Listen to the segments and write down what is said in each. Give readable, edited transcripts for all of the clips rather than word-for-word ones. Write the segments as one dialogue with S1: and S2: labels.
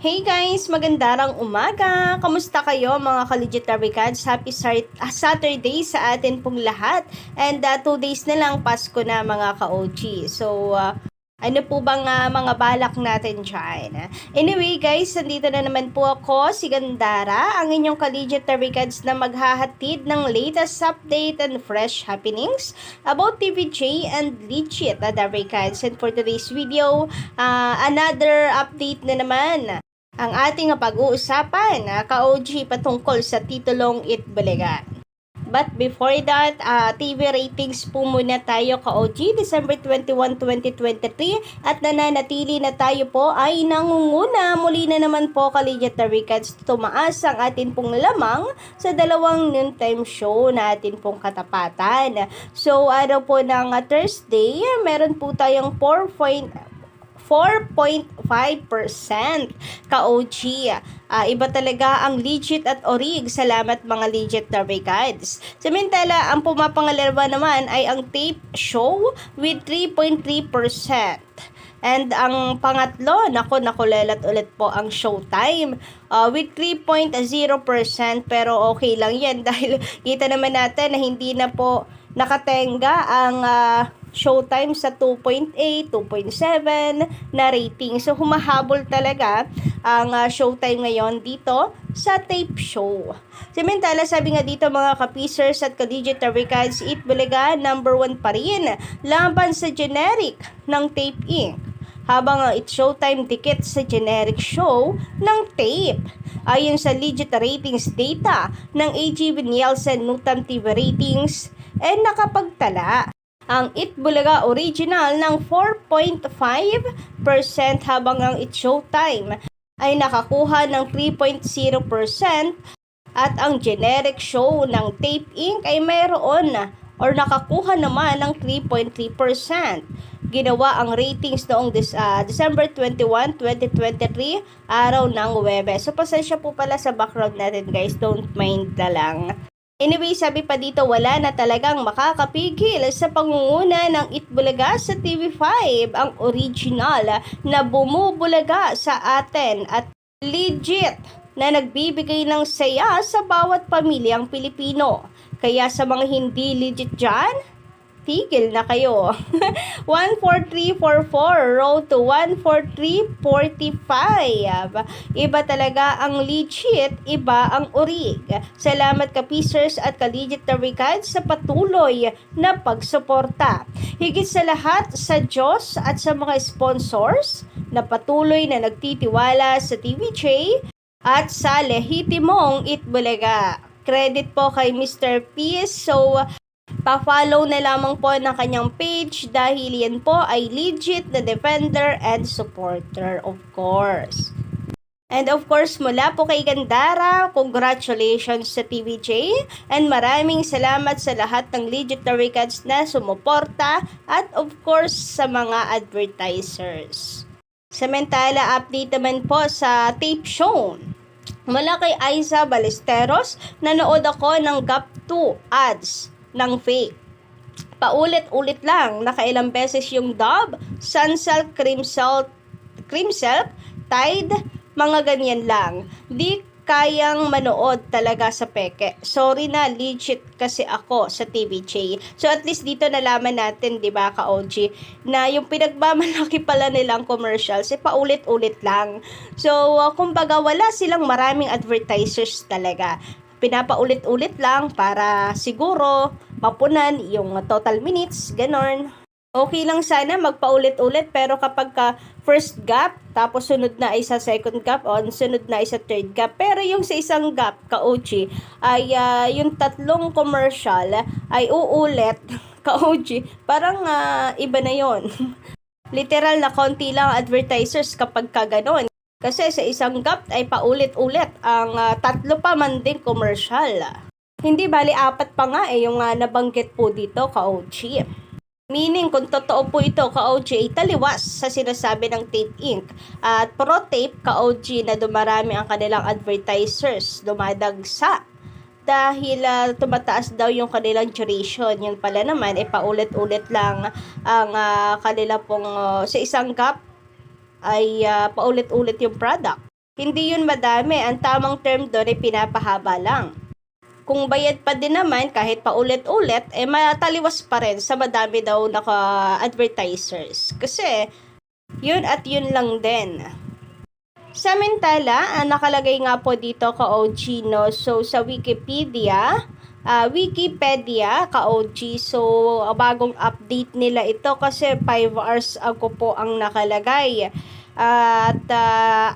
S1: Hey guys, magandang umaga! Kamusta kayo mga ka-Legitary Cards? Happy Saturday sa atin pong lahat. And 2 days na lang Pasko na mga ka-OG. So, ano po bang mga balak natin dyan? Anyway guys, nandito na naman po ako, si Gandara, ang inyong ka-Legitary Cards na maghahatid ng latest update and fresh happenings about TVJ and Legitary Cards. And for today's video, another update na naman ang ating pag-uusapan, ka-OG, patungkol sa titulong Itbulaga. But before that, TV ratings po muna tayo, ka-OG, December 21, 2023, at nananatili na tayo po ay nangunguna. Muli na naman po, ka-Legitary Cards, tumaas ang atin pong lamang sa dalawang noontime show na atin pong katapatan. So, araw po ng Thursday, meron po tayong 4.5% ka-OG. Iba talaga ang legit at orig. Salamat mga Legitary Cards. Samantala, ang pumapangalawa naman ay ang tape show with 3.3%. And ang pangatlo, nakulelat ulit po ang Showtime with 3.0%, pero okay lang yan dahil kita naman natin na hindi na po nakatenga ang Showtime sa 2.8, 2.7 na rating. So, humahabol talaga ang Showtime ngayon dito sa tape show. Samantala, sabi nga dito mga ka-Pacers at ka-Legitary Cards, Itbulaga number 1 pa rin laban sa generic ng Tape Inc. Habang It's Showtime dikit sa generic show ng tape. Ayon sa legit ratings data ng AGV Nielsen Nutam TV ratings, nakapagtala ang Itbulaga original ng 4.5%, habang ang It's Showtime ay nakakuha ng 3.0%, at ang generic show ng Tape Inc. ay mayroon or nakakuha naman ng 3.3%. Ginawa ang ratings noong December 21, 2023, araw ng Huwebes. So, pasensya po pala sa background natin guys, don't mind na lang. Anyway, sabi pa dito, wala na talagang makakapigil sa pangunguna ng Itbulaga sa TV5, ang original na bumubulaga sa atin at legit na nagbibigay ng saya sa bawat pamilyang Pilipino. Kaya sa mga hindi legit dyan, tigil na kayo. 14344 road to 14345. Iba talaga ang legit, iba ang orig. Salamat ka-Pacers at ka-Legitary Cards sa patuloy na pagsuporta. Higit sa lahat sa Diyos at sa mga sponsors na patuloy na nagtitiwala sa TVJ at sa lehitimong Itbulaga. Credit po kay Mr. Peace. So, pa-follow na lamang po ng kanyang page dahil yan po ay legit na defender and supporter, of course. And of course, mula po kay Gandara, congratulations sa TVJ and maraming salamat sa lahat ng Legitary Cards na sumuporta at of course sa mga advertisers. Samantala, update naman po sa tape show. Mula kay Aiza Ballesteros, nanood ako ng GAP2 ads ng fake. Paulit-ulit lang, nakailang beses yung Dove, Sunsilk, Cream Silk, Tide, mga ganyan lang. Di kayang manood talaga sa peke. Sorry na, legit kasi ako sa TVJ. So at least dito nalaman natin, 'di ba, ka-OG, na yung pinagmamalaki pala nilang commercials paulit-ulit lang. So kumbaga wala silang maraming advertisers talaga. Pinapaulit-ulit lang para siguro mapunan yung total minutes, ganon. Okay lang sana magpaulit-ulit, pero kapag first gap, tapos sunod na ay sa second gap, o sunod na ay sa third gap, pero yung sa isang gap, ka-OG, ay yung tatlong commercial ay uulit, ka-OG, parang iba na yon. Literal na konti lang advertisers kapag ganon. Kasi sa isang gap ay paulit-ulit ang tatlo pa man din commercial. Hindi, bali 4 pa nga yung nabanggit po dito, ka-OG. Meaning, kung totoo po ito, ka-OG, taliwas sa sinasabi ng Tape Inc. At Pro Tape, ka-OG, na dumarami ang kanilang advertisers, dumadagsa. Dahil tumataas daw yung kanilang duration. Yun pala naman, paulit-ulit lang ang kanila pong sa isang gap ay paulit-ulit yung product. Hindi yun madami. Ang tamang term doon ay pinapahaba lang. Kung bayad pa din naman, kahit paulit-ulit, mataliwas pa rin sa madami daw naka-advertisers. Kasi, yun at yun lang din. Samantala, nakalagay nga po dito ka-OG, no? So, sa Wikipedia, ka-OG, so, bagong update nila ito kasi 5 hours ago po ang nakalagay. At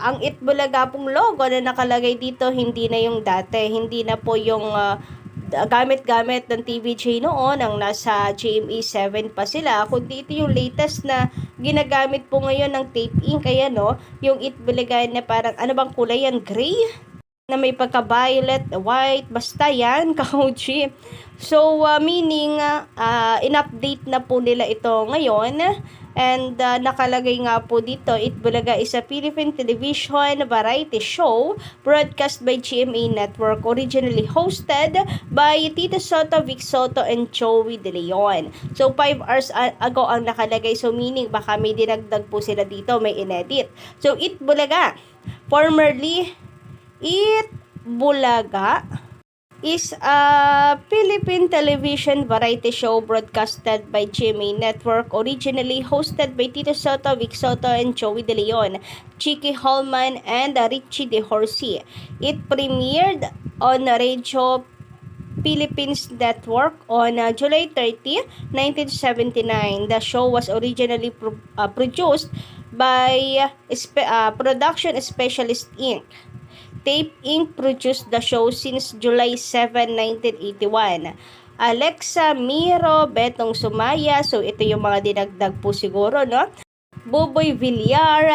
S1: ang Itbulaga pong logo na nakalagay dito, hindi na yung dati. Hindi na po yung gamit-gamit ng TVJ noon, ang nasa GMA 7 pa sila, kundi ito yung latest na ginagamit po ngayon ng tape ink. Kaya no, yung Itbulaga na parang, ano bang kulay yan? Gray? Na may pagka-violet, white, basta yan, ka-OG. So, meaning, in-update na po nila ito ngayon. And nakalagay nga po dito, Itbulaga is a Philippine television variety show broadcast by GMA Network, originally hosted by Tito Soto, Vic Soto, and Joey De Leon. So, 5 hours ago ang nakalagay. So, meaning, baka may dinagdag po sila dito, may inedit. So, Itbulaga, formerly Itbulaga is a Philippine television variety show broadcasted by GMA Network, originally hosted by Tito Soto, Vic Soto, and Joey De Leon, Chicky Holman, and Richie De Horsey. It premiered on Radio Philippines Network on July 30, 1979. The show was originally produced by Production Specialist Inc. Tape Inc. produced the show since July 7, 1981. Alexa Miro, Betong Sumaya, so ito yung mga dinagdag po siguro, no? Buboy Villar,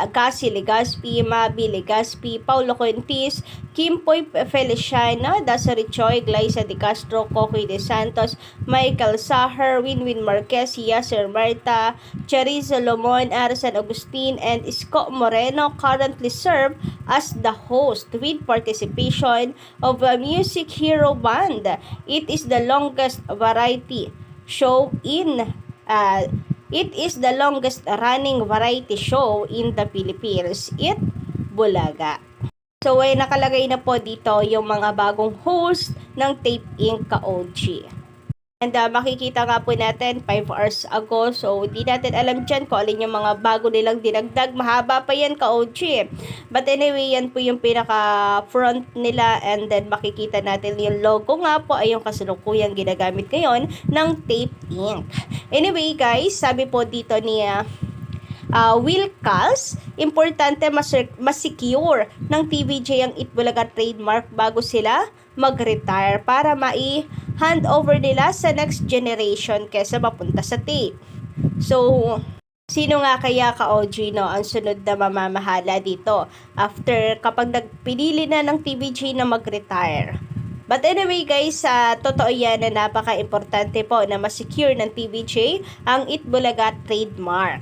S1: Cassie Legaspi, Mabi Legaspi, Paulo Contis, Kimpoy Feliciano, Dasari Choi, Glyza De Castro, Coqui De Santos, Michael Saher, Winwin Marquez, Yasser Marta, Charizo Lomon, Arsan Agustin, and Isko Moreno currently serve as the host with participation of a music hero band. It is the longest variety show in It is the longest running variety show in the Philippines. Itbulaga. So, ay nakalagay na po dito yung mga bagong host ng Tape Inc. ka-OG. And makikita nga po natin 5 hours ago. So, di natin alam dyan kung alin yung mga bago nilang dinagdag. Mahaba pa yan ka-OG. But anyway, yan po yung pinaka-front nila. And then, makikita natin yung logo nga po ay yung kasalukuyang ginagamit ngayon ng Tape Inc. Anyway, guys, sabi po dito ni Will Cals, importante mas-secure ng TVJ ang Itbulaga trademark bago sila mag-retire para hand over nila sa next generation kesa mapunta sa tape. So, sino nga kaya ka-OG, no, ang sunod na mamamahala dito after kapag pinili na ng TVJ na mag-retire? But anyway guys, totoo yan na napaka-importante po na ma-secure ng TVJ ang Itbulaga trademark.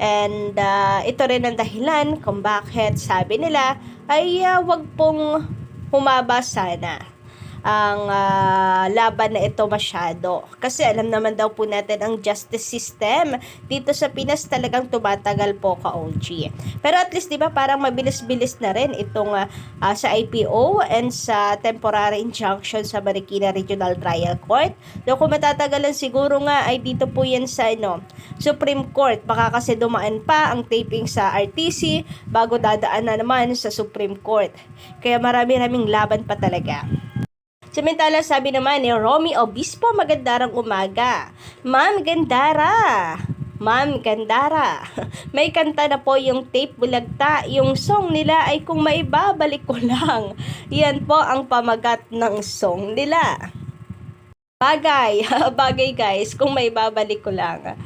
S1: And ito rin ang dahilan kung bakit sabi nila ay wag pong humaba sana ang laban na ito masyado. Kasi alam naman daw po natin ang justice system dito sa Pinas talagang tumatagal po ka-OG. Pero at least 'di ba parang mabilis-bilis na rin itong sa IPO and sa temporary injunction sa Marikina Regional Trial Court. So kung matatagalan siguro nga ay dito po yan sa Supreme Court. Baka kasi dumaan pa ang taping sa RTC bago dadaan na naman sa Supreme Court. Kaya marami-raming laban pa talaga. Samantala, sabi naman ni Romy Obispo, magandarang umaga. Ma'am Gandara, may kanta na po yung Tape Bulagta. Yung song nila ay Kung Maibabalik Ko Lang. Yan po ang pamagat ng song nila. Bagay guys, Kung Maibabalik Ko Lang.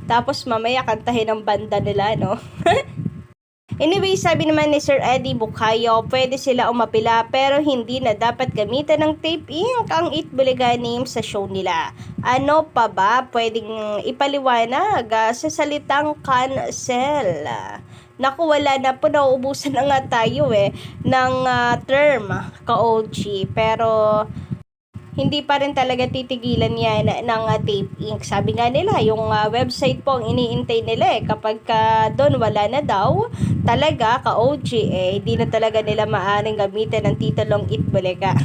S1: Tapos mamaya kantahin ng banda nila, no? Anyway, sabi naman ni Sir Eddie Bukayo, pwede sila umapila pero hindi na dapat gamitan ng Tape Inc. ang Itbulaga name sa show nila. Ano pa ba pwedeng ipaliwanag sa salitang cancel? Naku, wala na po, nauubusan na nga tayo ng term ka-OG. Pero hindi pa rin talaga titigilan yan ng Tape Inc. Sabi nga nila, yung website po ang iniintay nila kapag doon wala na daw talaga ka-OG, hindi na talaga nila maaring gamitin ng titulong Itbulaga.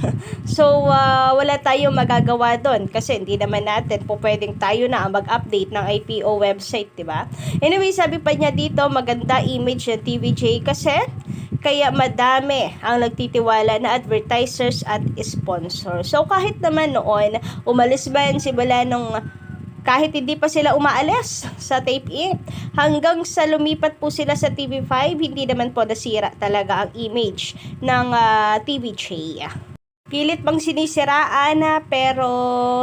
S1: So, wala tayong magagawa doon kasi hindi naman natin po pwedeng tayo na mag-update ng IPO website, diba? Anyway, sabi pa niya dito, maganda image ng TVJ kasi kaya madami ang nagtitiwala na advertisers at sponsors. So kahit naman noon, umalis ba yan simula nung kahit hindi pa sila umaalis sa Tape Inc. Hanggang sa lumipat po sila sa TV5, hindi naman po nasira talaga ang image ng TVJ. Pilit bang sinisiraan pero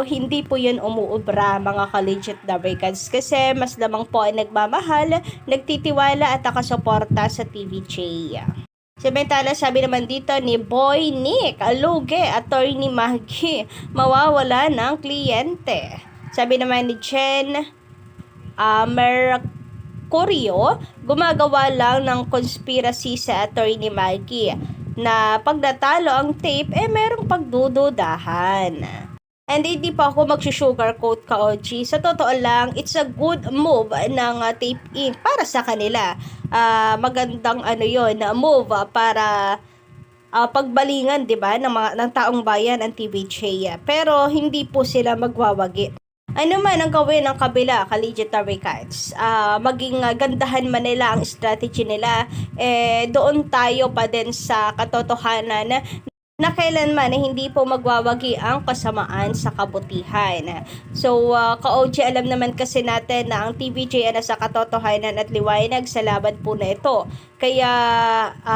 S1: hindi po yun umuubra mga ka-legit Dabarkads kasi mas lamang po ay nagmamahal, nagtitiwala at nakasuporta sa TVJ. Samantala, sabi naman dito ni Boy Nick Aluge, Attorney Maggie, mawawala ng kliyente. Sabi naman ni Jen Mercurio, gumagawa lang ng conspiracy sa Attorney Maggie na pag natalo ang tape, merong pagdududahan. And hindi pa ako mag-sugarcoat ka, OG. Sa totoo lang, it's a good move ng Tape Inc. para sa kanila. Magandang move para pagbalingan, 'di ba, ng taong bayan ang TVJ. Pero hindi po sila magwawagi. Ano man ang gawin ng kabila, ka-legit Dabarkads, maging gandahan man nila ang strategy nila, doon tayo pa din sa katotohanan na kailanman hindi po magwawagi ang kasamaan sa kabutihan. So, ka-OG, alam naman kasi natin na ang TVJ ay nasa katotohanan at liwanag sa laban po na ito. Kaya,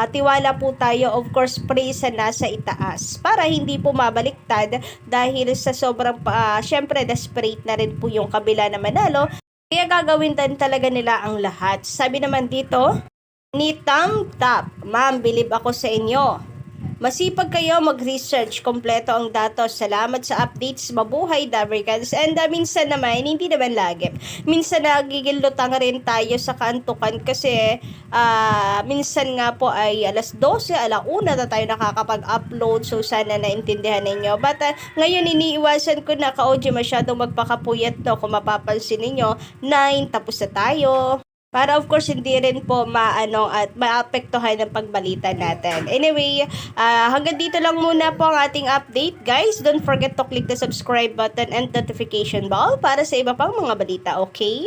S1: tiwala po tayo, of course, praise na nasa itaas para hindi po mabaliktad dahil sa sobrang, syempre, desperate na rin po yung kabila na manalo. Kaya gagawin din talaga nila ang lahat. Sabi naman dito, ni Tam Tap, ma'am, believe ako sa inyo. Masipag kayo mag-research, kompleto ang datos. Salamat sa updates, mabuhay Dabarkads. And minsan naman, hindi naman lagi. Minsan nagiging lutang rin tayo sa kaantukan kasi minsan nga po ay alas 12, alauna na tayo nakakapag-upload. So sana naintindihan ninyo. But ngayon iniiwasan ko na ka-OG masyadong magpakapuyat to. Kung mapapansin ninyo, 9, tapos na tayo. Para of course hindi rin po at maapektuhan ng pagbalita natin. Anyway, hanggang dito lang muna po ang ating update, guys. Don't forget to click the subscribe button and notification bell para sa iba pang mga balita, okay?